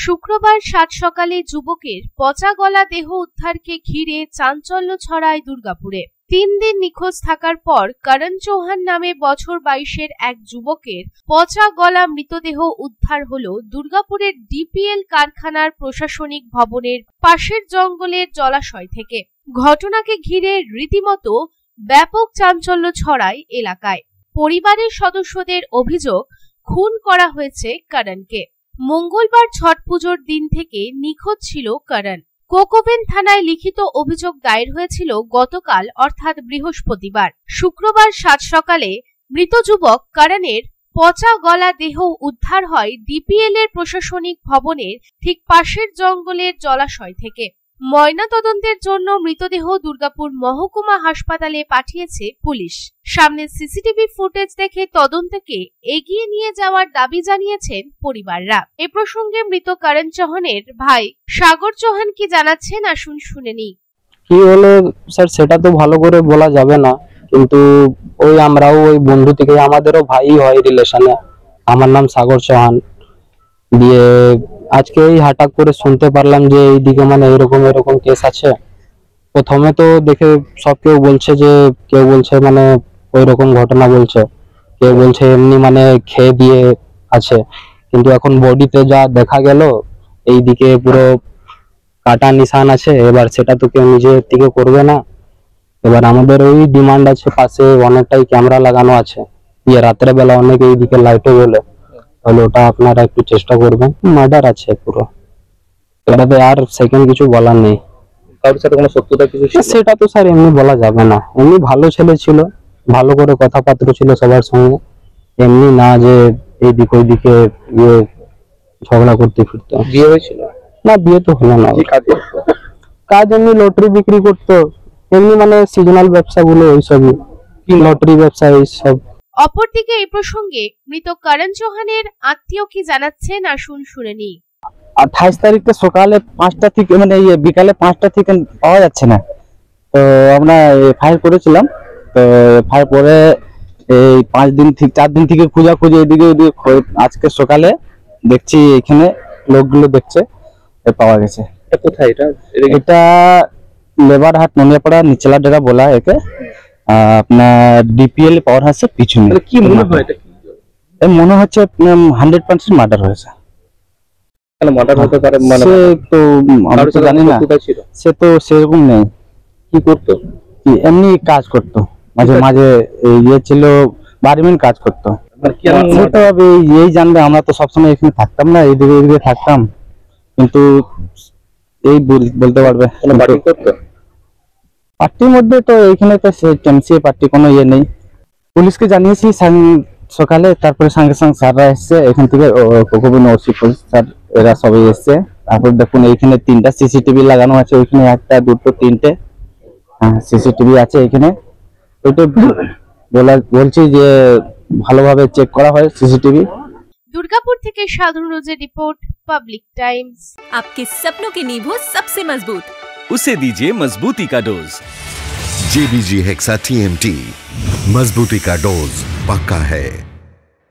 শুক্রবার সাত সকালে যুবকের পচা গলা দেহ উদ্ধারকে ঘিরে চাঞ্চল্য ছড়ায় দুর্গাপুরে। 3 দিন নিখোঁজ থাকার পর করণ চৌহান নামে বছর 22-এর এক যুবকের পচা গলা মৃতদেহ উদ্ধার হলো দুর্গাপুরের ডিপিএল কারখানার প্রশাসনিক ভবনের পাশের জঙ্গলের জলাশয় থেকে। ঘটনাকে ঘিরে রীতিমতো ব্যাপক চাঞ্চল্য ছড়ায় এলাকায়। পরিবারের সদস্যদের অভিযোগ, খুন করা হয়েছে করণকে। মঙ্গলবার ছট পুজোর দিন থেকে নিখোঁজ ছিল করণ। কোকোভেন থানায় লিখিত অভিযোগ দায়ের হয়েছিল গতকাল অর্থাৎ বৃহস্পতিবার। শুক্রবার সাত সকালে মৃত যুবক করণের পচা গলা দেহ উদ্ধার হয় ডিপিএল এর প্রশাসনিক ভবনের ঠিক পাশের জঙ্গলের জলাশয় থেকে। ময়নাতদন্তের জন্য মৃতদেহ দুর্গাপুর মহকুমা হাসপাতালে পাঠিয়েছে পুলিশ। সামনে সিসিটিভি ফুটেজ দেখে তদন্তকে এগিয়ে নিয়ে যাওয়ার দাবি জানিয়েছেন পরিবাররা। এ প্রসঙ্গে মৃত করণ চৌহানের ভাই সাগর চৌহান কি জানাচ্ছেন আসুন শুনে নিই। কি হলো স্যার সেটা তো ভালো করে বলা যাবে না, কিন্তু ওই আমরাও ওই বন্ধু থেকে, আমাদেরও ভাই হয় রিলেশনে। আমার নাম সাগর চৌহান। দিয়ে আজকে এই হঠাৎ করে শুনতে পারলাম যে এইদিকে মানে এরকম কেস আছে। প্রথমে তো দেখে সব কেউ বলছে যে, কেউ বলছে মানে ওই রকম ঘটনা বলছে, কেউ বলছে এমনি মানে খেয়ে দিয়ে আছে, কিন্তু এখন বডিতে যা দেখা গেল এইদিকে পুরো কাটা নিশান আছে। এবার সেটা তো কেউ নিজের থেকে করবে না। এবার আমাদের ওই ডিমান্ড আছে, পাশে অনেকটাই ক্যামেরা লাগানো আছে, রাত্রে বেলা অনেক এইদিকে লাইটও বলে, তাহলে ওটা আপনারা একটু চেষ্টা করবেন। মার্ডার আছে পুরো, এটাতে আর সেকেন্ড কিছু বলার নেই। কারোর সাথে কোনো শত্রুতা কিছু ছিল? সেটা তো স্যার এমনি বলা যাবে না। এমনি ভালো ছেলে ছিল, ভালো করে কথাবার্তা ছিল সবার সঙ্গে, এমনি না যে এইদিকে ওইদিকে ঝগড়া করতে ফিরতো। বিয়ে হয়েছিল? না, বিয়ে তো হলো না। কাজ এমনি লটারি বিক্রি করতো, এমনি মানে সিজনাল ব্যবসাগুলো ওইসবই, লটারি ব্যবসা এইসব। অপরদিকে এই প্রসঙ্গে মৃত করণ চৌহানের আত্মীয় কি জানাচ্ছেন আসুন শুনে নিই। 28 তারিখে সকালে 5টা থেকে মানে বিকালে 5টা থেকে পাওয়া যাচ্ছে না, তো আমরা ফায়ার করেছিলাম। তো ফায়ার পরে এই 4 দিন থেকে খোঁজাখুঁজি এদিকে আজকে সকালে দেখছি এখানে লোকগুলো দেখছে পাওয়া গেছে। এটা কোথায়? এটা লেবারহাট নমিয়াপাড়া নিচলা ডেরা বলা একে, আপনার ডিপিএল পাওয়ার হাউসের পিছনে। কি মনে হয় এটা? মনে হচ্ছে 100% মার্ডার হয়েছে। মার্ডার হতে পারে মানে সে তো আমি তো জানি না, সে তো সেরকম নেই। কি করতো? এমনি কাজ করতো, মাঝে মাঝে ইয়ে ছিল, বাড়িমেন কাজ করতো। সে তো এই জানবে, আমরা তো সবসময় এখানে থাকতাম না, এইদিকে থাকতাম, কিন্তু এই বলতে পারবে। পার্টির মধ্যে তো এখানে তো টেমসিএ পার্টি কোনো ইয়ে নেই। পুলিশকে জানিয়েছি সকালে, তারপরে সঙ্গে সঙ্গে স্যাররা এসছে এখান থেকে, কোকোভেন ওসি পুলিশ স্যার এরা সবাই এসছে। তারপর দেখুন এইখানে 3টা সিসিটিভি লাগানো আছে, ওইখানে 1টা 2টো 3টে সিসিটিভি আছে এখানে। ওইটা বলছি যে ভালোভাবে চেক করা হয় সিসিটিভি। दुर्गापुर থেকে সাধারণ রোজের রিপোর্ট, पब्लिक टाइम्स। आपके सपनों की नींव हो सबसे मजबूत, उसे दीजिए मजबूती का डोज। JBG हेक्सा TMT, मजबूती का डोज पक्का है।